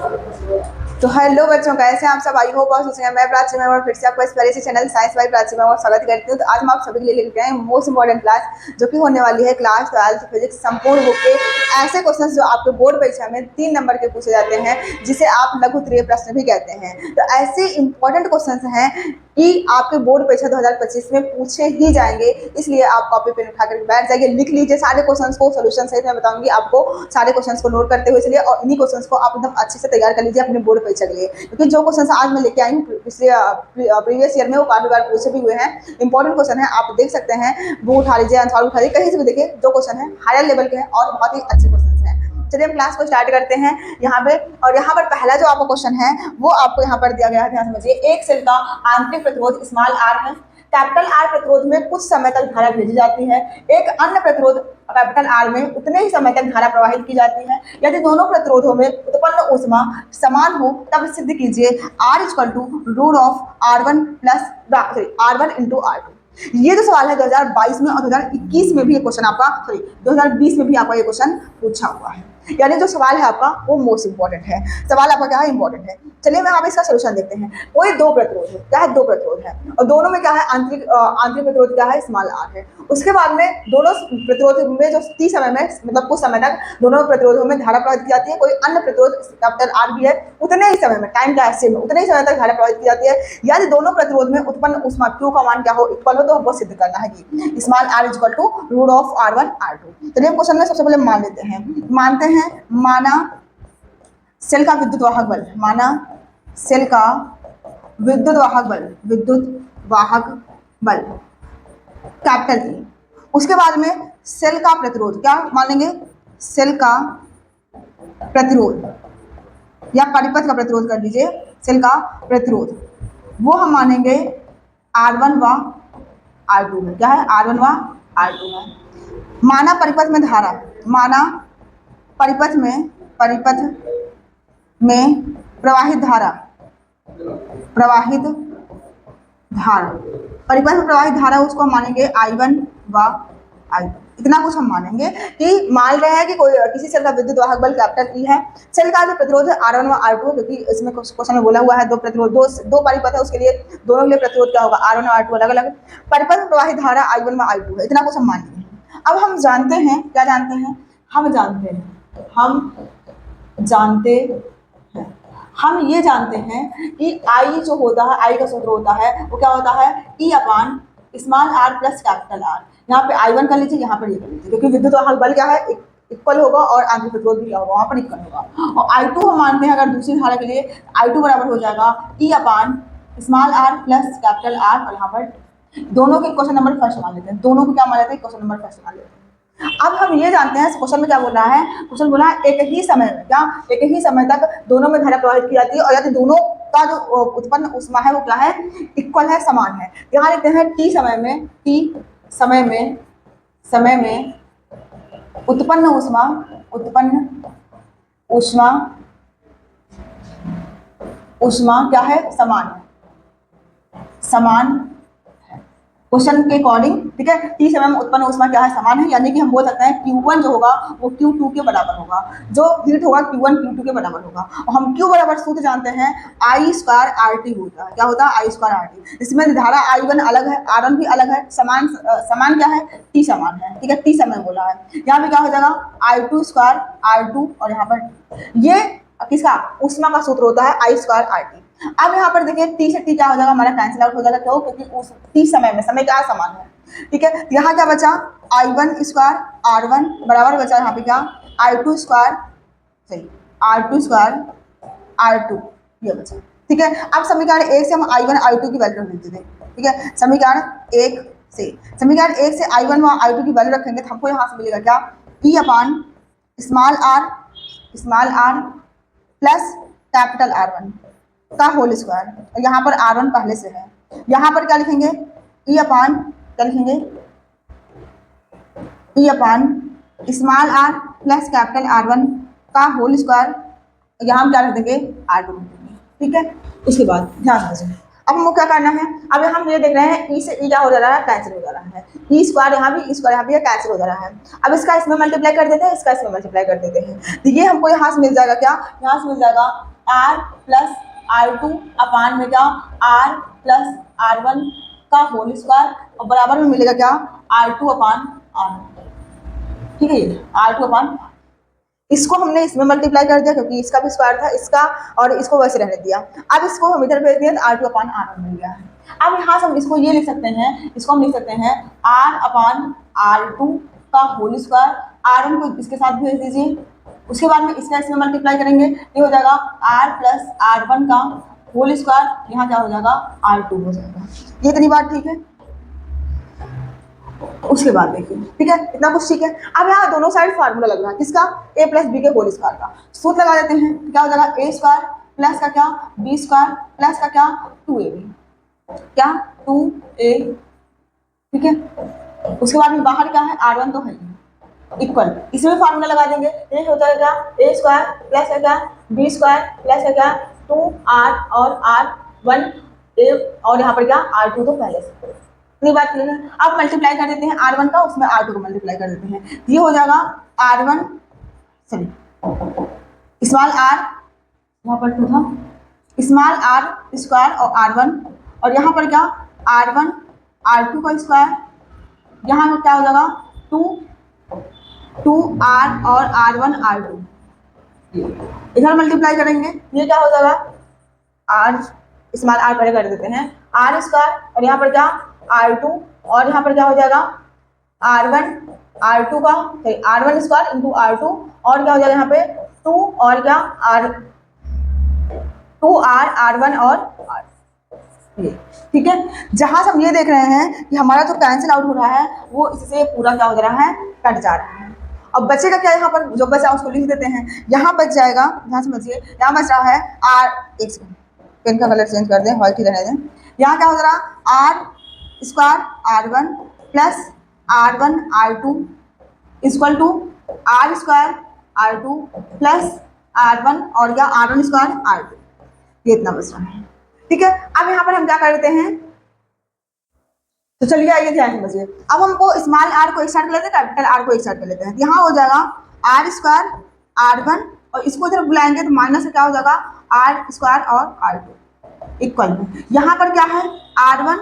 तो हेलो बच्चों, कैसे हैं आप सब? आई होप बहुत खुश हैं। मैं प्राची मैम और फिर से आपको इस प्यारे से channel science by Prachi ma'am और स्वागत करती हूँ। तो आज हम आप सभी के लिए लेके आए हैं मोस्ट इंपॉर्टेंट क्लास, जो कि होने वाली है क्लास 12 फिजिक्स संपूर्ण बुक के ऐसे क्वेश्चंस जो आपके बोर्ड परीक्षा में 3 नंबर के पूछे जाते हैं, जिसे आप लघु उत्तरीय प्रश्न भी कहते हैं। तो ऐसे इंपॉर्टेंट क्वेश्चंस हैं कि आपके बोर्ड परीक्षा 2025 में पूछे ही जाएंगे, इसलिए आप कॉपी पेन उठा कर बैठ जाइए, लिख लीजिए सारे क्वेश्चंस को। सोल्यूशन सहित मैं बताऊंगी आपको सारे क्वेश्चंस को नोट करते हुए चलिए, और इन्हीं क्वेश्चंस को आप एकदम अच्छे से तैयार कर लीजिए अपने बोर्ड परीक्षा के लिए, क्योंकि जो क्वेश्चंस आज मैं लेके आई हूँ प्रीवियस ईयर में वो काफी बार पूछे भी हुए हैं। इंपॉर्टेंट क्वेश्चन है, आप देख सकते हैं, वो उठा लीजिए, आंसर उठा लीजिए, कहीं से भी देखिए। जो क्वेश्चन है हायर लेवल के हैं और बहुत ही अच्छे क्वेश्चन हैं। चलिए हम क्लास को स्टार्ट करते हैं यहाँ पे। और यहाँ पर पहला जो आपको क्वेश्चन है वो आपको यहाँ पर दिया गया है, ध्यान समझिए। एक सेल का आंतरिक प्रतिरोध स्मॉल आर है। कैपिटल आर प्रतिरोध में कुछ समय तक धारा भेजी जाती है। एक अन्य प्रतिरोध कैपिटल आर में उतने ही समय तक धारा प्रवाहित की जाती है। यदि दोनों प्रतिरोधों में उत्पन्न ऊष्मा समान हो तब सिद्ध कीजिए R equal to root of R1 plus R1 into R2। ये जो सवाल है 2022 में और 2021 में भी ये क्वेश्चन आपका 2020 में भी आपका ये क्वेश्चन पूछा हुआ है। यानी जो सवाल है आपका वो मोस्ट इंपॉर्टेंट है। सवाल आपका क्या है? इंपॉर्टेंट है। चलिए मैं यहाँ पे इसका सोल्यूशन देखते हैं। कोई दो प्रतिरोध है, क्या है? दो प्रतिरोध है, और दोनों में क्या है? आंतरिक प्रतिरोध क्या है? स्मॉल आर है। उसके बाद में दोनों प्रतिरोध में जो टी समय में, मतलब कुछ समय तक दोनों प्रतिरोधों में धारा प्रवाहित की जाती है। कोई अन्य प्रतिरोध कैपिटल आर भी है, उतने ही समय में, टाइम का एस्टीमेट में उतने ही समय तक धारा प्रवाहित की जाती है। यदि दोनों प्रतिरोध में उत्पन्न ऊष्मा क्यू का मान क्या हो? इक्वल हो, तो हमको सिद्ध करना है कि small R equal to root of R1 R2। चलिए हम क्वेश्चन में सबसे पहले मान लेते हैं। मानते हैं, माना सेल का विद्युत वाहक बल, माना सेल का विद्युत वाहक बल कैपिटल E। उसके बाद में सेल का प्रतिरोध क्या मानेंगे? सेल का प्रतिरोध या परिपथ का प्रतिरोध कर लीजिए। सेल का प्रतिरोध वो हम मानेंगे R1 व R2 में। क्या है? R1 व R2 में। माना परिपथ में धारा, माना परिपथ में प्रवाहित धारा, परिपथ में प्रवाहित धारा उसको मानेंगे I1 व I2। इतना कुछ हम मानेंगे कि मान रहे हैं कि कोई किसी सेल का विद्युत वाहक बल कैपिटल E है। सेल का जो प्रतिरोध है R1 व R2, क्योंकि इसमें क्वेश्चन में बोला हुआ है दो प्रतिरोध, दो परिपथ है, उसके लिए दोनों के लिए प्रतिरोध क्या होगा? R1 और R2 अलग अलग। परिपथ में प्रवाहित धारा I1 व I2 है। इतना कुछ हम मान लेंगे। अब हम जानते हैं, क्या जानते हैं? हम ये जानते हैं कि I जो होता है, I का सूत्र होता है वो क्या होता है? E अपान small r plus capital R। यहाँ पे I1 कर लीजिए, यहाँ पर ये कर लीजिए, क्योंकि विद्युत वाहक बल क्या है? इक्वल होगा, और आंतरिक प्रतिरोध भी क्या होगा? वहाँ पर इक्वल होगा। और I2 हम मानते हैं, अगर दूसरी धारा के लिए I2 बराबर हो जाएगा E अपान small r plus capital R। और यहाँ पर दोनों के क्वेश्चन नंबर फर्स्ट मान लेते हैं, दोनों को क्या मान लेते हैं? क्वेश्चन नंबर फर्स्ट मान लेते हैं। अब हम ये जानते हैं, क्वेश्चन में क्या बोल रहा है? क्वेश्चन बोला है एक ही समय में, क्या? एक ही समय तक दोनों में धारा प्रवाहित की जाती है, और यदि दोनों का जो उत्पन्न ऊष्मा है वो क्या है? इक्वल है, समान है। यहाँ लिखते हैं टी समय में उत्पन्न ऊष्मा क्या है? समान है क्वेश्चन के अकॉर्डिंग, ठीक है। टी समय में उत्पन्न ऊष्मा क्या है? समान है। यानी कि हम बोल सकते हैं Q1 जो होगा वो Q2 के बराबर होगा, जो हीट होगा Q1 Q2 के बराबर होगा। और हम Q बराबर सूत्र जानते हैं I स्क्वायर RT होता है। क्या होता है? I square RT। इसमें धारा I1 अलग है, R1 भी अलग है, समान क्या है? T समान है, ठीक है। T समय बोला है। यहाँ पे क्या हो जाएगा? I2 स्क्वायर R2, और यहाँ पर ये किसका? ऊष्मा का सूत्र होता है I स्क्वायर RT। अब यहाँ पर देखिए टी से टी क्या हो जाएगा? हमारा कैंसिल आउट हो जाएगा। क्यों? क्योंकि उस टी समय में समय क्या समान है, ठीक है। यहाँ क्या बचा? I1 स्क्वायर R1 बराबर बचा यहाँ पे क्या? I2 स्क्वायर R2 ये बचा, ठीक है। अब समीकरण 1 से हम I1 I2 की वैल्यू रख देते हैं, ठीक है। समीकरण 1 से I1 व I2 की वैल्यू रखेंगे तो हमको यहाँ से मिलेगा क्या? E अपान small r plus capital R1 का होल स्क्वायर। और यहाँ पर R1 पहले से है, यहाँ पर क्या लिखेंगे? E अपान क्या लिखेंगे? E अपान small r plus capital R1 का होल स्क्वायर। यहाँ हम क्या रख देंगे? R2 रख देंगे, ठीक है। उसके बाद ध्यान दीजिए, अब हमको क्या करना है? अब हम ये देख रहे हैं E से E क्या हो जा रहा है? कैंसिल हो जा रहा है। E स्क्वायर यहाँ भी, E स्क्वायर यहाँ भी कैंसिल हो जा रहा है। अब इसका इसमें मल्टीप्लाई कर देते हैं, इसका इसमें मल्टीप्लाई कर देते हैं, तो ये हमको यहाँ से मिल जाएगा क्या? यहाँ से मिल जाएगा आर प्लस R2 अपान में क्या आर प्लस R1 का होल स्क्वायर और बराबर में मिलेगा क्या R2 अपान R, ठीक है, ये R2 अपान, इसको हमने इसमें मल्टीप्लाई कर दिया क्योंकि इसका भी स्क्वायर था इसका, और इसको वैसे रहने दिया। अब इसको हम इधर भेज दिए तो R2 अपान R1 मिल गया है। अब यहाँ से हम इसको ये लिख सकते हैं, इसको हम लिख सकते हैं R अपान R2 का होल स्क्वायर, R1 को इसके साथ भेज दीजिए, उसके बाद में इसका इसमें मल्टीप्लाई करेंगे, ये हो जाएगा R प्लस R1 का होल स्क्वायर, यहाँ क्या हो जाएगा R2 हो जाएगा। ये इतनी बात ठीक है। उसके बाद देखिए, ठीक है, इतना कुछ ठीक है। अब यहाँ दोनों साइड फार्मूला लग रहा है किसका, a प्लस बी के होल स्क्वायर का, सूत्र लगा देते हैं, क्या हो जाएगा a स्क्वायर प्लस का क्या b स्क्वायर प्लस का क्या 2ab, क्या 2a, ठीक है। उसके बाद में बाहर क्या है R1 तो है इक्वल, इसमें फार्मूला लगा देंगे, ये हो जाएगा a स्क्वायर प्लस का क्या b स्क्वायर प्लस का क्या 2r और R1 a, और यहाँ पर क्या R2 तो पहले से, इतनी बात क्लियर है। अब मल्टीप्लाई कर देते हैं R1 का, उसमें R2 को मल्टीप्लाई कर देते हैं, ये हो जाएगा R1 सॉरी स्मॉल r, यहाँ पर 2 था, स्मॉल r स्क्वायर और R1, और यहाँ पर क्या R1 R2 का स्क्वायर, यहाँ पर क्या हो जाएगा 2r और R1 R2, इधर मल्टीप्लाई करेंगे, ये क्या हो जाएगा r स्मॉल r पहले कर देते हैं r स्क्वायर, और यहाँ पर क्या R2, और यहाँ पर क्या हो जाएगा R1 R2 का R1 स्क्वायर इंटू R2, और क्या हो जाएगा यहाँ पे 2 और क्या R2R R1 और R, ये ठीक है। जहां से हम ये देख रहे हैं कि हमारा जो कैंसिल आउट हो रहा है वो इससे पूरा क्या हो रहा है कट जा रहा है। अब बचेगा क्या, यहाँ पर जो बचा उसको लिख देते हैं, यहाँ बच जाएगा, यहाँ समझिए यहाँ बच रहा है R, एक सेकंड पेन का कलर चेंज कर दें, व्हाइट ही रहने दें, यहाँ क्या हो रहा R square R1 plus R1 R2 equal to R square R2 plus R1 और क्या R1 स्क्वायर R2, ये इतना बच रहा है, ठीक है। अब यहाँ पर हम क्या करते हैं, तो चलिए आइए ध्यान समझिए, अब हमको स्मॉल r को एक साइड कर लेते हैं, कैपिटल R को एक साइड कर लेते हैं, यहाँ हो जाएगा R स्क्वायर R1 और इसको इधर बुलाएंगे तो माइनस से क्या हो जाएगा R स्क्वायर और R2 इक्वल में, यहाँ पर क्या है R1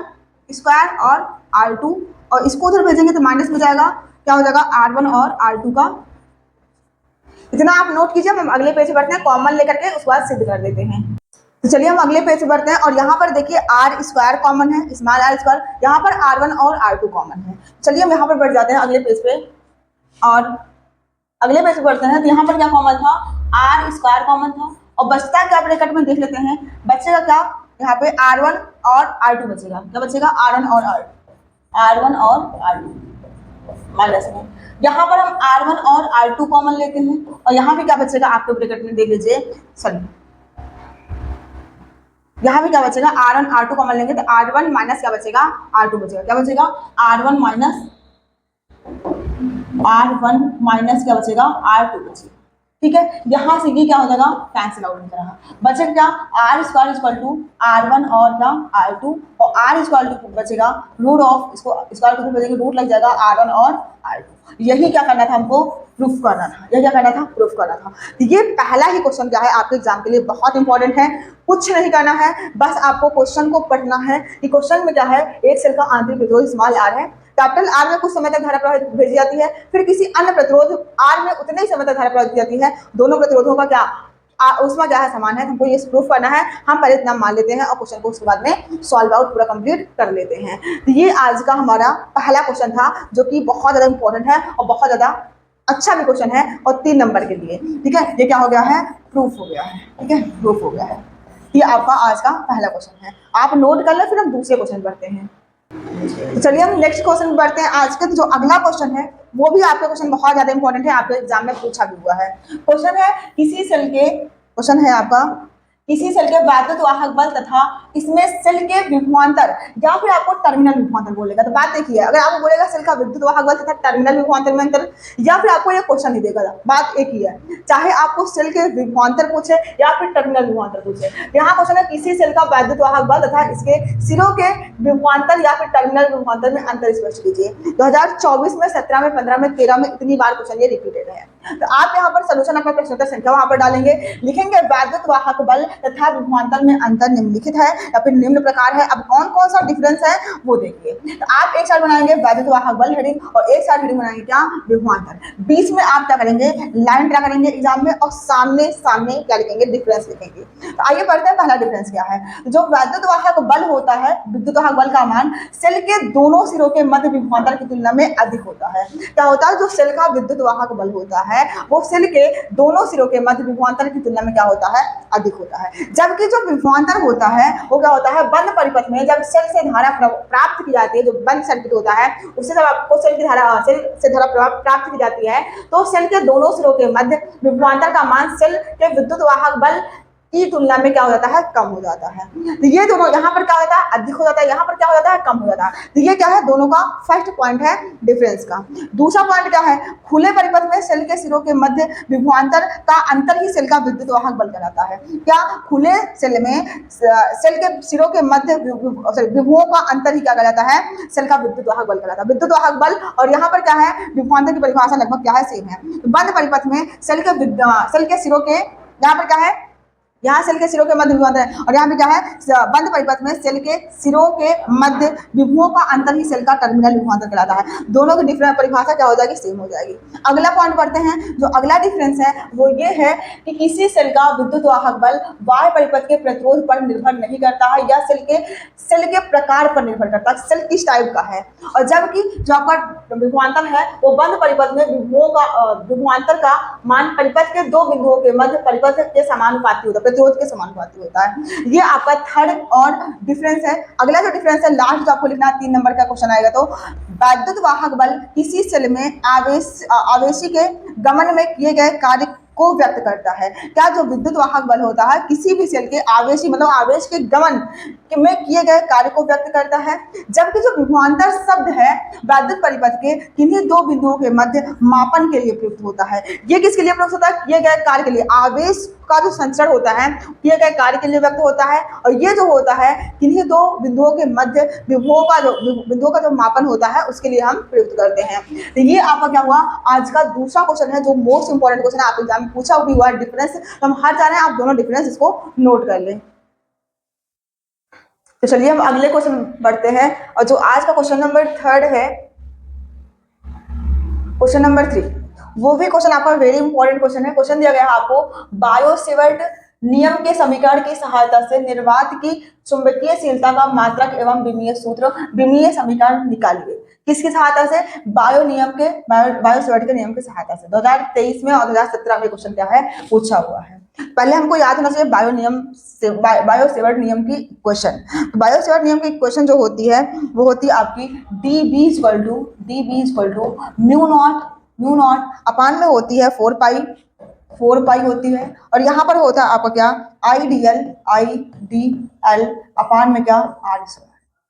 स्क्वायर और R2 और इसको उधर भेजेंगे तो माइनस में जाएगा, क्या हो जाएगा R1 और R2 का, इतना आप नोट कीजिए। हम अगले पेज पे बढ़ते हैं, कॉमन लेकर के उसके बाद सिद्ध कर देते हैं। तो चलिए हम अगले पेज पे बढ़ते हैं और यहाँ पर देखिए R स्क्वायर कॉमन है, स्मॉल r स्क्वायर, यहाँ पर R1 और R2 कॉमन है। चलिए हम यहाँ पर बढ़ जाते हैं अगले पेज पे, और अगले पेज पे बढ़ते हैं तो यहाँ पर क्या कॉमन था R स्क्वायर कॉमन था, और बचता क्या ब्रैकेट में देख लेते हैं, बचेगा क्या यहाँ पे R1 और R2 बचेगा, क्या बचेगा R1 और R2 माइनस में, यहाँ पर हम R1 और R2 कॉमन लेते हैं और यहाँ पे क्या बचेगा आपके ब्रैकेट में देख लीजिए, सॉरी यहाँ भी क्या बचेगा R1 R2 कॉमन लेंगे तो R1 माइनस क्या बचेगा R2 बचेगा, क्या बचेगा R1 माइनस क्या बचेगा R2 बचेगा, ठीक है। यहाँ से ये क्या हो जाएगा कैंसिल आउट हो जाएगा, बचेगा क्या R square equal to R1 और क्या R2 और R स्क्वायर टू बचेगा रूट ऑफ, इसको स्क्वायर टू बचेगा रूट लग जाएगा R1 और R2। यही क्या करना था हमको प्रूफ करना था, यही क्या करना था प्रूफ करना था। तो ये पहला ही क्वेश्चन क्या है आपके एग्जाम के लिए बहुत इंपॉर्टेंट है, कुछ नहीं करना है, बस आपको क्वेश्चन को पढ़ना है कि क्वेश्चन में क्या है, एक सेल का आंतरिक प्रतिरोध स्मॉल r है, कैपिटल R में कुछ समय तक धारा प्रवाहित भेजी जाती है, फिर किसी अन्य प्रतिरोध R में उतने ही समय तक धारा प्रवाहित की जाती है, दोनों प्रतिरोधों का क्या उसमें क्या है समान है, हमको ये प्रूफ करना है। हम पहले इतना मान लेते हैं और क्वेश्चन को उसके बाद में सॉल्व आउट पूरा कंप्लीट कर लेते हैं। तो ये आज का हमारा पहला क्वेश्चन था जो कि बहुत ज़्यादा इंपॉर्टेंट है और बहुत ज़्यादा अच्छा भी क्वेश्चन है और 3 नंबर के लिए, ठीक है। ये क्या हो गया है प्रूफ हो गया है, ठीक है, प्रूफ हो गया है। ये आपका आज का पहला क्वेश्चन है, आप नोट कर लें, फिर हम दूसरे क्वेश्चन बढ़ते हैं। तो चलिए हम नेक्स्ट क्वेश्चन बढ़ते हैं। आज का जो अगला क्वेश्चन है वो भी आपका क्वेश्चन बहुत ज्यादा इंपॉर्टेंट है, आपके एग्जाम में पूछा भी हुआ है। क्वेश्चन है किसी सेल के, क्वेश्चन है आपका किसी सेल के वैद्युत वाहक बल तथा इसमें सेल के विभवांतर या फिर आपको टर्मिनल विभवांतर बोलेगा। तो बात देखिए, अगर आपको बोलेगा सेल का विद्युत वाहक बल तथा टर्मिनल विभवांतर में अंतर, या फिर आपको ये क्वेश्चन नहीं देगा, बात एक ही है, चाहे आपको सेल के विभवांतर पूछे या फिर टर्मिनल विभवांतर पूछे। यहाँ क्वेश्चन है किसी सेल का वैद्युत वाहक बल तथा इसके सिरों के विभवांतर या फिर टर्मिनल विभवांतर में अंतर स्पष्ट कीजिए। 2024 में, 17 में, 15 में, 13 में इतनी बार क्वेश्चन ये रिपीटेड है। तो आप यहाँ पर सोल्यूशन अपना प्रश्नोत्तर संख्या वहां पर डालेंगे, लिखेंगे वैद्युत वाहक बल तथा विभवांतर में अंतर निम्नलिखित है या फिर निम्न प्रकार है। अब कौन कौन सा डिफरेंस है वो देखिए। तो आप एक साइड बनाएंगे वैद्युत वाहक बल हेडिंग और एक साइड हेडिंग बनाएंगे क्या, विभवांतर। बीच में आप क्या करेंगे, लाइन ड्रा करेंगे एग्जाम में, और सामने सामने क्या लिखेंगे, डिफरेंस लिखेंगे। तो आइए पढ़ते हैं पहला डिफरेंस क्या है। जो वैद्युत वाहक बल होता है, विद्युत वाहक बल का मान सेल के दोनों सिरों के मध्य विभवांतर की तुलना में अधिक होता है। क्या होता है, जो सेल का विद्युत वाहक बल होता है वो सेल के दोनों सिरों के मध्य विभवांतर की तुलना में क्या होता है, अधिक होता है। जबकि जो विभवांतर होता है वो क्या होता है, बंद परिपथ में जब सेल से धारा प्राप्त की जाती है, जो बंद सर्किट होता है उससे जब आपको सेल से धारा प्राप्त की जाती है, तो सेल के दोनों सिरों के मध्य विभवांतर का मान सेल के विद्युत वाहक बल की तुलना में क्या हो जाता है, कम हो जाता है। तो ये दोनों, यहाँ पर क्या होता है, अधिक हो जाता है, यहाँ पर क्या हो जाता है, कम हो जाता है। तो ये क्या है, दोनों का फर्स्ट पॉइंट है डिफरेंस का। दूसरा पॉइंट क्या है, खुले परिपथ में सेल के सिरों के मध्य विभवांतर का अंतर ही सेल का विद्युत वाहक बल कहलाता है। क्या, खुले सेल में सेल के सिरों के मध्य विभवों का अंतर ही क्या कहलाता है, सेल का विद्युत वाहक बल कहलाता है। विद्युत वाहक बल और यहाँ पर क्या है, विभवांतर की परिभाषा लगभग क्या है, सेम है। तो बंद परिपथ में सेल के सिरों के, यहाँ पर क्या है, यहाँ सेल के सिरों के मध्य विभवांतर है, और यहाँ पे क्या है, बंद परिपथ में सेल के सिरों के मध्य विभवों का अंतर ही सेल का टर्मिनल विभवांतर कहलाता है। दोनों की डिफरेंस परिभाषा क्या हो जाएगी, सेम हो जाएगी। अगला पॉइंट पढ़ते हैं। जो अगला डिफरेंस है वो ये है कि किसी सेल का विद्युत वाहक बल बाह्य परिपथ के प्रतिरोध पर निर्भर नहीं करता है या सेल के प्रकार पर निर्भर करता है, सेल किस टाइप का है। और जबकि जो आपका विभवांतर है वो बंद परिपथ में विभवांतर का मान परिपथ के दो बिंदुओं के मध्य परिपथ के समानुपाती होता है, प्रतिरोध के समानुपाती होता है। ये आपका थर्ड और डिफरेंस है। अगला जो डिफरेंस है लास्ट जो आपको लिखना, 3 नंबर का क्वेश्चन आएगा। तो वैद्युत वाहक बल किसी सेल में आवेशी के गमन में किए गए कार्य को व्यक्त करता है। क्या, जो विद्युत वाहक बल होता है किसी भी सेल के आवेशी मतलब आवेश के गमन में किए गए कार्य को व्यक्त करता है। जबकि जो विभवांतर शब्द है वैद्युत परिपथ के किन्हीं दो बिंदुओं के मध्य मापन के लिए प्रयुक्त होता है। ये किसके लिए प्रयुक्त होता है, किए गए कार्य के लिए, आवेश का जो संचरण होता है किए गए कार्य के लिए व्यक्त होता है। और ये जो होता है किन्हीं दो बिंदुओं के मध्य बिंदुओं का जो मापन होता है उसके लिए हम प्रयुक्त करते हैं। तो ये आपका क्या हुआ, आज का दूसरा क्वेश्चन है जो मोस्ट इंपॉर्टेंट क्वेश्चन है, आप एग्जाम में पूछा भी हुआ डिफरेंस। तो हम हर जा रहे हैं, आप दोनों डिफरेंस इसको नोट कर लें। तो चलिए हम अगले क्वेश्चन बढ़ते हैं, और जो आज का क्वेश्चन नंबर 3 है, क्वेश्चन नंबर 3, वो भी क्वेश्चन आपका वेरी इंपॉर्टेंट क्वेश्चन है। क्वेश्चन दिया गया है आपको, बायो-सेवर्ट नियम के समीकरण की सहायता से निर्वात की चुंबकीयशीलता का मात्रक एवं विमीय समीकरण निकालिए। किसकी सहायता से, बायो-सेवर्ट के नियम की सहायता से। 2023 में और 2017 में क्वेश्चन क्या है, पूछा हुआ है। पहले हमको याद होना चाहिए बायो-सेवर्ट नियम की इक्वेशन। बायो-सेवर्ट नियम की इक्वेशन जो होती है वो होती है आपकी dB = म्यू नॉट अपान में होती है 4 पाई होती है, और यहाँ पर होता है आपका क्या, IDL अपान में क्या, R²।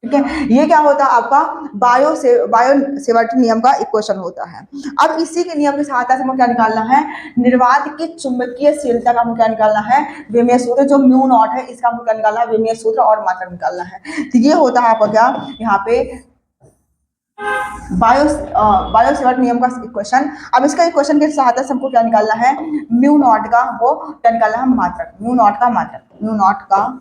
ठीक है, ये क्या होता है आपका बायो-सेवर्ट नियम का इक्वेशन होता है। अब इसी के नियम की सहायता से हमें क्या निकालना है, निर्वात की चुंबकीयशीलता का हमें क्या निकालना है, विमीय सूत्र। जो म्यू नॉट है इसका हमें क्या निकालना है, विमीय सूत्र और मात्रक निकालना है। तो ये होता है आपका क्या, यहाँ पे बायो-सेवर्ट नियम का इक्वेशन। अब इसका इक्वेशन की सहायता से हमको क्या निकालना है, म्यू नॉट का वो क्या निकालना है, मात्रक, म्यू नॉट का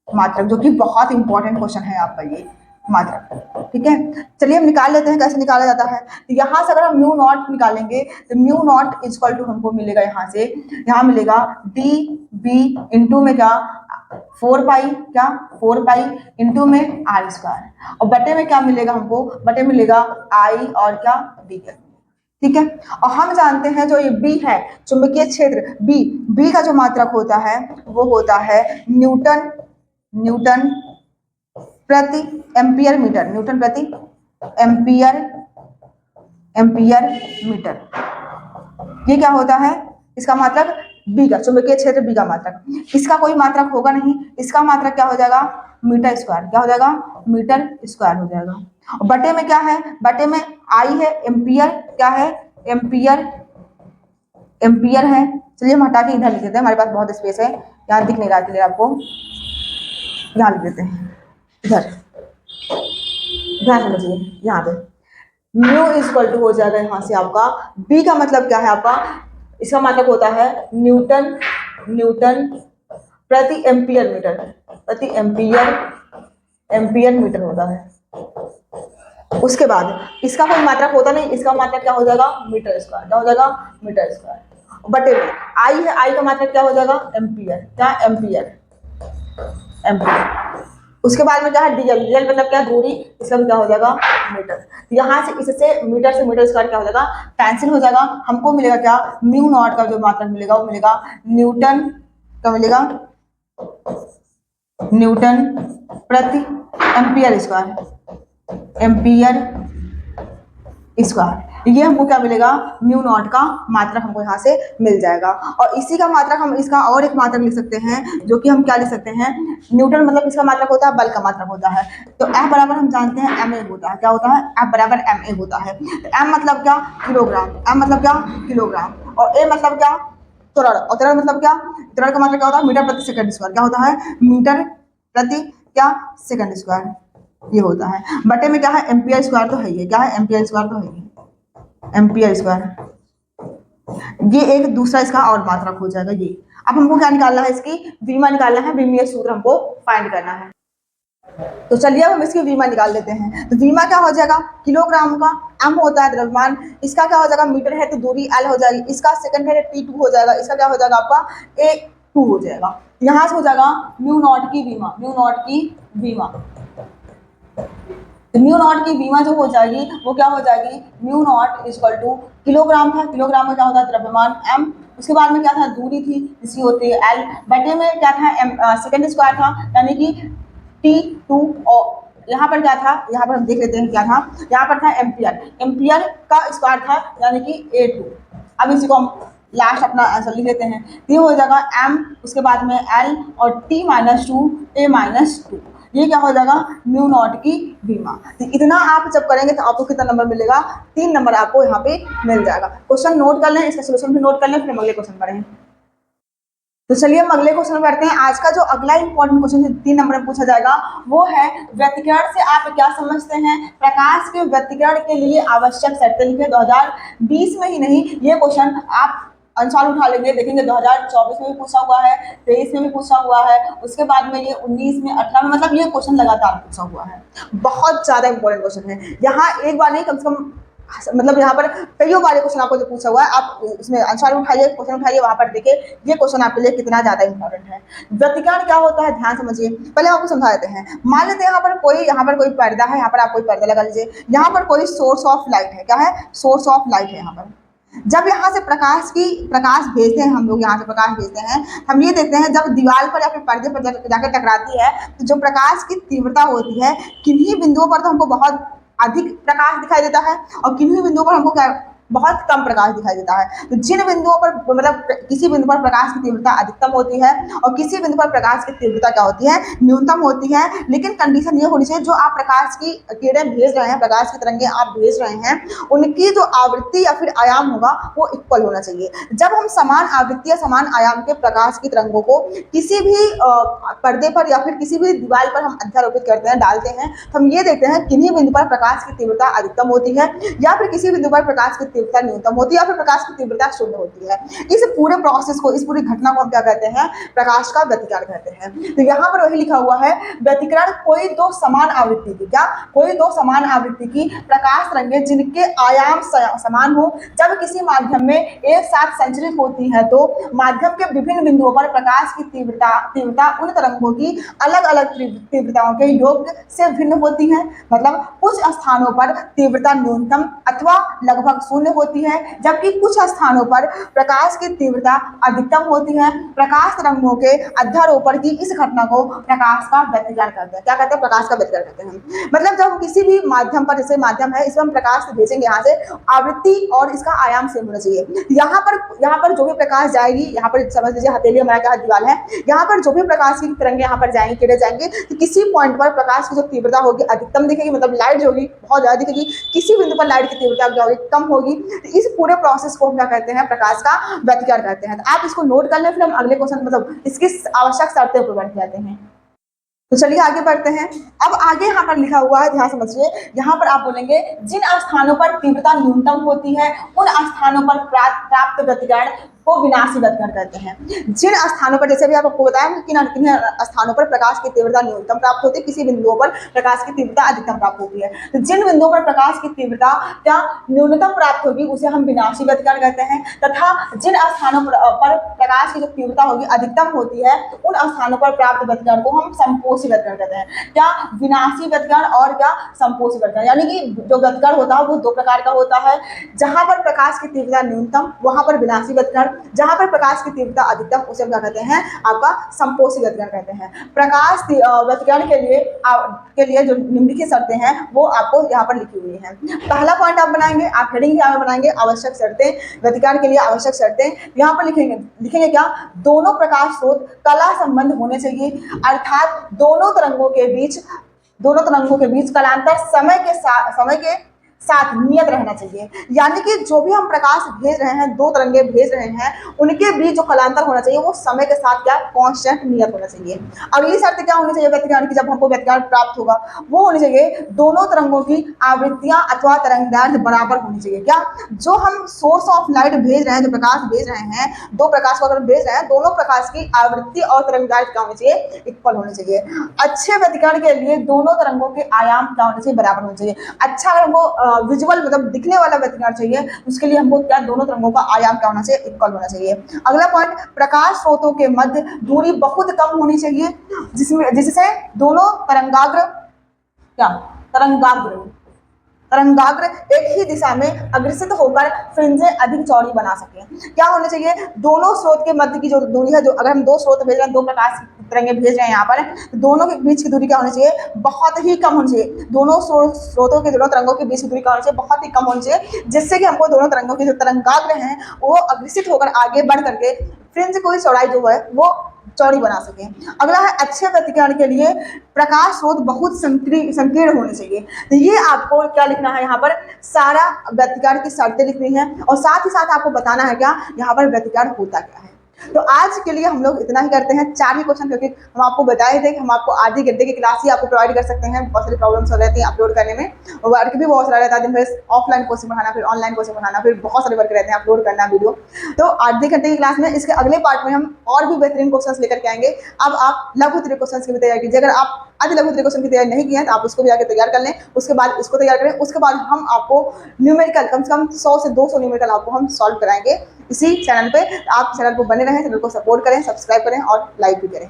मात्रक, जो कि बहुत इंपॉर्टेंट क्वेश्चन है आपका ये मात्रक। ठीक है, चलिए हम निकाल लेते हैं कैसे निकाला जाता है। तो यहाँ से अगर हम म्यू नॉट निकालेंगे तो म्यू नॉट इक्वल टू हमको मिलेगा, यहाँ मिलेगा dB इंटू में क्या, 4 पाई इंटू में R², और बटे में क्या मिलेगा हमको, बटे मिलेगा I और क्या, D। ठीक है, और हम जानते हैं जो ये B है, चुंबकीय क्षेत्र B का जो मात्रक होता है वो होता है न्यूटन प्रति एम्पियर मीटर। ये क्या होता है, इसका मतलब बी का, चुंबकीय क्षेत्र बी का मात्रक। इसका कोई मात्रक होगा नहीं, इसका मात्रक क्या हो जाएगा, मीटर स्क्वायर। क्या हो जाएगा, मीटर स्क्वायर हो जाएगा। और बटे में क्या है, बटे में आई है, एम्पियर क्या है, एम्पियर, एम्पियर है। चलिए हम हटा के इधर लिख देते हैं, हमारे पास बहुत स्पेस है, यहाँ दिख नहीं रहा क्लियर आपको, यहाँ लिख देते हैं इधर, ध्यान समझिए यहाँ पे म्यू इक्वल टू हो जाएगा यहाँ से आपका, बी का मतलब क्या है आपका, इसका मतलब होता है न्यूटन, न्यूटन प्रति एम्पियर मीटर, प्रति एम्पियर, एम्पियर मीटर होता है। उसके बाद इसका कोई मात्रक होता नहीं, इसका मात्रक क्या हो जाएगा, मीटर स्क्वायर। क्या हो जाएगा, मीटर स्क्वायर। बटे में आई है, आई का मात्रक क्या हो जाएगा, एम्पियर। क्या, एम्पियर, एम्पियर। उसके बाद में क्या है, डीएल, डीएल मतलब क्या, दूरी, इसका भी क्या हो जाएगा, मीटर। यहाँ से इससे मीटर से मीटर स्क्वायर क्या हो जाएगा, कैंसिल हो जाएगा। हमको मिलेगा क्या, म्यू नॉट का जो मात्रक मिलेगा वो मिलेगा न्यूटन, क्या मिलेगा, न्यूटन प्रति एम्पियर स्क्वायर, एम्पियर स्क्वायर। ये हमको क्या मिलेगा, म्यू नॉट का मात्रक हमको यहाँ से मिल जाएगा। और इसी का मात्रक हम इसका और एक मात्रक लिख सकते हैं, जो कि हम क्या लिख सकते हैं, न्यूटन मतलब इसका मात्रक होता है, बल का मात्रक होता है। तो F बराबर हम जानते हैं ma होता है। क्या होता है, F बराबर ma होता है। तो M मतलब क्या, किलोग्राम, M मतलब क्या, किलोग्राम, और A मतलब क्या, त्वरण, और त्वरण मतलब क्या, त्वरण का मतलब क्या होता है, मीटर प्रति सेकंड स्क्वायर। क्या होता है, मीटर प्रति क्या, सेकंड स्क्वायर, ये होता है। बटे में क्या है, एम्पियर स्क्वायर तो है ही, क्या है, एम्पियर स्क्वायर तो है ही, एम्पियर स्क्वायर। ये एक दूसरा इसका और मात्रक हो जाएगा ये। अब हमको क्या निकालना है, इसकी वीमा निकालना है, विमीय सूत्र हमको फाइंड करना है। तो चलिए अब हम इसकी वीमा निकाल लेते हैं। तो वीमा क्या हो जाएगा, किलोग्राम का, m होता है द्रव्यमान, इसका क्या हो जाएगा, मीटर है तो दूरी l हो जाएगी, इसका सेकंड है t2 हो जाएगा, इसका क्या हो जाएगा आपका a2 हो जाएगा। यहाँ से हो जाएगा म्यू नॉट की वीमा, म्यू नॉट की वीमा। तो म्यू नॉट की वीमा जो हो जाएगी वो क्या हो जाएगी, mu naught equal to, kilogram था, किलोग्राम में क्या होता है, द्रव्यमान m, उसके बाद में क्या था, दूरी थी जिसकी होती है l, बटे में क्या था, सेकंड स्क्वायर था, यानी कि t2, और यहाँ पर क्या था, यहाँ पर हम देख लेते हैं क्या था, यहाँ पर था एम्पियर, एम्पियर का स्क्वायर था यानी कि a2। अब इसी को हम लास्ट अपना आंसर लिख लेते हैं। ये हो जाएगा m, उसके बाद में l और t माइनस 2 a-2, ये क्या हो जाएगा, म्यू नॉट की वीमा। तो इतना आप जब करेंगे तो आपको कितना नंबर मिलेगा, 3 नंबर आपको यहाँ पे मिल जाएगा। क्वेश्चन नोट कर लें, इसका सोल्यूशन भी नोट कर लें, फिर हम अगले क्वेश्चन पढ़ें। तो चलिए हम अगले क्वेश्चन पढ़ते हैं। आज का जो अगला इंपॉर्टेंट क्वेश्चन 3 नंबर में पूछा जाएगा वो है, व्यतिकरण से आप क्या समझते हैं, प्रकाश के व्यतिकरण के लिए आवश्यक शर्तें लिखें। 2020 में ही नहीं, ये क्वेश्चन आप आंसर उठा लेंगे, देखेंगे 2024 में भी पूछा हुआ है, 23 में भी पूछा हुआ है, उसके बाद में ये 19 में, 18 में, मतलब ये क्वेश्चन लगातार पूछा हुआ है। बहुत ज्यादा इंपॉर्टेंट क्वेश्चन है। यहाँ एक बार नहीं, कम से कम मतलब यहाँ पर कईयों बार क्वेश्चन आपको जो पूछा हुआ है, आप इसमें आंसर उठाइए, क्वेश्चन उठाइए, वहां पर देखिए ये क्वेश्चन आपके लिए कितना ज्यादा इंपॉर्टेंट है। व्यतिकरण क्या होता है, ध्यान समझिए, पहले आपको समझा देते हैं। मान लेते हैं यहाँ पर कोई पर्दा है, यहाँ पर आप कोई पर्दा लगा लीजिए, यहाँ पर कोई सोर्स ऑफ लाइट है, क्या है, सोर्स ऑफ लाइट है। यहाँ पर जब यहाँ से प्रकाश भेजते हैं हम लोग, यहाँ से प्रकाश भेजते हैं, हम ये देखते हैं जब दीवार पर या फिर पर्दे पर जाकर टकराती है तो जो प्रकाश की तीव्रता होती है, किन्हीं बिंदुओं पर तो हमको बहुत अधिक प्रकाश दिखाई देता है और किन्हीं बिंदुओं पर हमको क्या, बहुत कम प्रकाश दिखाई देता है। तो जिन बिंदुओं पर मतलब किसी बिंदु पर प्रकाश की तीव्रता अधिकतम होती है और किसी बिंदु पर प्रकाश की तीव्रता क्या होती है, न्यूनतम होती है, लेकिन कंडीशन ये होनी चाहिए, जो आप प्रकाश की किरणें भेज रहे हैं, प्रकाश की तरंगें आप भेज रहे हैं, उनकी जो आवृत्ति या फिर आयाम होगा वो इक्वल होना चाहिए। जब हम समान आवृत्ति या समान आयाम के प्रकाश की तरंगों को किसी भी पर्दे पर या फिर किसी भी दीवार पर हम अध्यारोपित करते हैं, डालते हैं, तो हम ये देखते हैं किन्हीं बिंदु पर प्रकाश की तीव्रता अधिकतम होती है या फिर किसी बिंदु पर प्रकाश की तीव्रता न्यूनतम होती है या फिर प्रकाश की तीव्रता शून्य होती है। इस पूरे प्रोसेस को, इस पूरी घटना को हम क्या कहते हैं, प्रकाश का व्यतिकरण कहते हैं। तो यहाँ पर वही लिखा हुआ है, व्यतिकरण कोई दो समान आवृत्ति की, क्या, कोई दो समान आवृत्ति की प्रकाश तरंगें जिनके आयाम समान हो, जब किसी माध्यम में एक साथ संचरित होती है तो माध्यम के विभिन्न बिंदुओं पर प्रकाश की तीव्रता उन तरंगों की अलग अलग तीव्रताओं के योग से भिन्न होती है। मतलब कुछ स्थानों पर तीव्रता न्यूनतम अथवा लगभग शून्य शून्य होती है, जबकि कुछ स्थानों पर प्रकाश की तीव्रता अधिकतम होती है। प्रकाश तरंगों के अध्यारोपण की इस घटना को प्रकाश का व्यतिकरण कहते हैं। क्या कहते हैं? प्रकाश का व्यतिकरण कहते हैं। मतलब जब किसी भी माध्यम पर, जैसे माध्यम है, इसमें हम प्रकाश भेजेंगे, यहाँ से आवृत्ति और इसका आयाम सेम होना चाहिए। यहाँ पर जो भी प्रकाश जाएगी, यहाँ पर समझ लीजिए हथेली हमारा क्या दीवार है, यहाँ पर जो भी प्रकाश की तरंगे यहाँ पर जाएंगी, किरण जाएंगे, तो किसी पॉइंट पर प्रकाश की जो तीव्रता होगी अधिकतम दिखेगी, मतलब लाइट जो होगी बहुत ज्यादा दिखेगी। किसी बिंदु पर लाइट की तीव्रता क्या होगी? कम होगी। तो इस पूरे प्रोसेस को हम क्या कहते हैं? प्रकाश का व्यतिकरण कहते हैं। तो आप इसको नोट कर लें, फिर हम अगले क्वेश्चन, मतलब इसकी आवश्यक शर्तें पर बढ़ जाते हैं। तो चलिए आगे बढ़ते हैं। अब आगे यहाँ पर लिखा हुआ है, ध्यान समझिए। यहाँ पर आप बोलेंगे जिन स्थानों पर तीव्रता न्यूनतम होती है उन स्थानों पर प्राप्त व्यतिकरण को विनाशी व्यतिकरण कहते हैं। जिन स्थानों पर, जैसे भी आपको बताया कि किन स्थानों पर प्रकाश की तीव्रता न्यूनतम प्राप्त होती है, किसी बिंदुओं पर प्रकाश की तीव्रता अधिकतम प्राप्त होती है। तो जिन बिंदुओं पर प्रकाश की तीव्रता क्या न्यूनतम प्राप्त होगी उसे हम विनाशी व्यतिकरण कहते हैं, तथा जिन स्थानों पर प्रकाश की जो तीव्रता होगी अधिकतम होती है उन स्थानों पर प्राप्त व्यतिकरण को हम संपोषी व्यतिकरण कहते हैं। क्या? विनाशी व्यतिकरण और क्या? संपोषी व्यतिकरण। यानी कि जो व्यतिकरण होता है वो दो प्रकार का होता है। जहां पर प्रकाश की तीव्रता न्यूनतम वहां पर विनाशी व्यतिकरण, जहां पर प्रकाश की तीव्रता अधिकतम उसे हम क्या कहते हैं? आपका संपोषी व्यतिकरण कहते हैं। प्रकाश व्यतिकरण के लिए जो निम्नलिखित शर्तें हैं वो आपको यहाँ पर लिखी हुई हैं। पहला पॉइंट आप बनाएंगे, आप हेडिंग यहाँ बनाएंगे आवश्यक शर्तें, व्यतिकरण के लिए आवश्यक शर्तें। यहाँ पर लिखेंगे क्या? दोनों प्रकाश स्रोत कला संबंध होने चाहिए, अर्थात दोनों तरंगों के बीच कलांतर समय के साथ नियत रहना चाहिए। यानी कि जो भी हम प्रकाश भेज रहे हैं, दो तरंगे भेज रहे हैं, उनके बीच जो कलांतर होना चाहिए वो समय के साथ क्या? कांस्टेंट नियत होना चाहिए। अगली शर्त क्या होनी चाहिए व्यतिकरण की? जब हमको व्यतिकरण प्राप्त होगा वो होनी चाहिए दोनों तरंगों की आवृत्तियां अथवा तरंगदैर्ध्य बराबर होनी चाहिए। क्या? जो हम सोर्स ऑफ लाइट भेज रहे हैं, जो प्रकाश भेज रहे हैं, दो प्रकाश को अगर भेज रहे हैं, दोनों प्रकाश की आवृत्ति और तरंगदैर्ध्य क्या होनी चाहिए? इक्वल होनी चाहिए। अच्छे व्यतिकरण के लिए दोनों तरंगों के आयाम क्या होने चाहिए? बराबर होने चाहिए। अच्छा अगर हमको विजुअल मतलब दिखने वाला व्यतिकरण चाहिए, उसके लिए हमको क्या? दोनों तरंगों का आयाम क्या होना चाहिए? इक्वल होना चाहिए। अगला पॉइंट, प्रकाश स्रोतों के मध्य दूरी बहुत कम होनी चाहिए, जिससे दोनों तरंगाग्र एक ही दिशा में अग्रसित होकर फ्रिंजें अधिक चौड़ी बना सके। क्या होने चाहिए? दोनों स्रोत के मध्य की जो दूरी है, जो अगर हम दो स्रोत भेज रहे हैं, दो प्रकाश तरंगे भेज रहे हैं यहाँ पर, तो दोनों के बीच की दूरी क्या होनी चाहिए? बहुत ही कम होनी चाहिए। दोनों स्रोतों के, दोनों तरंगों के बीच की दूरी क्या होनी चाहिए? बहुत ही कम होनी चाहिए, जिससे कि हमको दोनों तरंगों के जो तरंगाग्र हैं वो अग्रसित होकर आगे बढ़ करके फ्रिंज की चौड़ाई जो है वो चौड़ी बना सके। अगला है अच्छे व्यतिकरण के लिए प्रकाश स्रोत बहुत संकीर्ण होने चाहिए। तो ये आपको क्या लिखना है? यहाँ पर सारा व्यतिकरण की शर्तें लिखनी है और साथ ही साथ आपको बताना है क्या यहाँ पर व्यतिकरण होता क्या है। तो आज के लिए हम लोग इतना ही करते हैं, 4 ही क्वेश्चन, क्योंकि हम आपको बताए थे कि हम आपको आधे घंटे की क्लास ही आपको प्रोवाइड कर सकते हैं। बहुत सारी प्रॉब्लम्स हो रहती हैं अपलोड करने में, और वर्क भी बहुत सारा रहता है, दिन भर ऑफलाइन कोचिंग पढ़ाना, फिर ऑनलाइन कोचिंग पढ़ाना, फिर बहुत सारे वर्क रहते हैं अपलोड करना वीडियो। तो आधे घंटे की क्लास में इसके अगले पार्ट में हम और भी बेहतरीन क्वेश्चन लेकर के आएंगे। अब आप लघु उत्तरीय क्वेश्चन की भी तैयारी कीजिए। अगर आप आधे लघु उत्तरीय क्वेश्चन की तैयारी नहीं की है तो आप उसको भी आगे तैयार कर लें, उसके बाद इसको तैयार करें, उसके बाद हम आपको न्यूमेरिकल कम से कम 100 से 200 न्यूमेरिकल आपको हम सॉल्व कराएंगे इसी चैनल पे। आप चैनल को बने रहें, चैनल को सपोर्ट करें, सब्सक्राइब करें और लाइक भी करें।